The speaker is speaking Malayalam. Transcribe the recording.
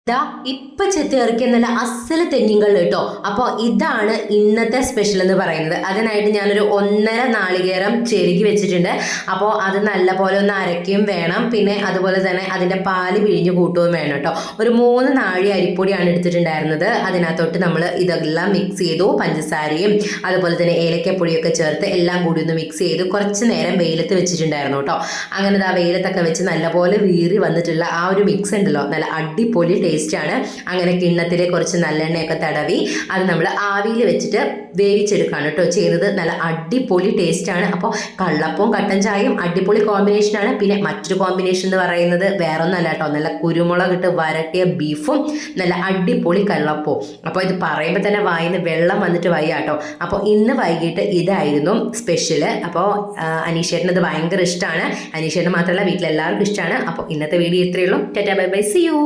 ദാ ഇപ്പൊ ചെത്തിയിറക്കിയ നല്ല അസല തെന്നിങ്കൾ കേട്ടോ. അപ്പോൾ ഇതാണ് ഇന്നത്തെ സ്പെഷ്യൽ എന്ന് പറയുന്നത്. അതിനായിട്ട് ഞാനൊരു 1.5 നാളികേരം ചെരുകി വെച്ചിട്ടുണ്ട്. അപ്പോൾ അത് നല്ല പോലെ ഒന്ന് അരയ്ക്കുകയും വേണം. പിന്നെ അതുപോലെ തന്നെ അതിൻ്റെ പാല് പിഴിഞ്ഞ് കൂട്ടുകയും വേണം കേട്ടോ. ഒരു 3 നാഴി അരിപ്പൊടിയാണ് എടുത്തിട്ടുണ്ടായിരുന്നത്. അതിനകത്തോട്ട് നമ്മൾ ഇതെല്ലാം മിക്സ് ചെയ്തു. പഞ്ചസാരയും അതുപോലെ തന്നെ ഏലക്കപ്പൊടിയൊക്കെ ചേർത്ത് എല്ലാം കൂടി ഒന്ന് മിക്സ് ചെയ്ത് കുറച്ച് നേരം വെയിലത്ത് വെച്ചിട്ടുണ്ടായിരുന്നു കേട്ടോ. അങ്ങനെ ആ വെയിലത്തൊക്കെ വെച്ച് നല്ലപോലെ വീറി വന്നിട്ടുള്ള ആ ഒരു മിക്സ് ഉണ്ടല്ലോ, നല്ല അടിപൊളി ടേസ്റ്റാണ്. അങ്ങനെ കിണ്ണത്തിൽ കുറച്ച് നല്ലെണ്ണയൊക്കെ തടവി അത് നമ്മൾ ആവിയിൽ വെച്ചിട്ട് വേവിച്ചെടുക്കുകയാണ് കേട്ടോ ചെയ്യുന്നത്. നല്ല അടിപൊളി ടേസ്റ്റാണ്. അപ്പോൾ കള്ളപ്പവും കട്ടൻ ചായയും അടിപൊളി കോമ്പിനേഷനാണ്. പിന്നെ മറ്റൊരു കോമ്പിനേഷൻ എന്ന് പറയുന്നത് വേറെ ഒന്നല്ല കേട്ടോ, നല്ല കുരുമുളക് ഇട്ട് വരട്ടിയ ബീഫും നല്ല അടിപൊളി കള്ളപ്പവും. അപ്പോൾ ഇത് പറയുമ്പോൾ തന്നെ വായിന്ന് വെള്ളം വന്നിട്ട് വയ്യ കേട്ടോ. അപ്പോൾ ഇന്ന് വൈകിട്ട് ഇതായിരുന്നു സ്പെഷ്യൽ. അപ്പോൾ അനീഷേട്ടന് ഇത് ഭയങ്കര ഇഷ്ടമാണ്. അനീഷേട്ടന് മാത്രമല്ല വീട്ടിലെല്ലാവർക്കും ഇഷ്ടമാണ്. അപ്പോൾ ഇന്നത്തെ വീഡിയോ ഇത്രയേ ഉള്ളൂ. Tata bye bye, see U.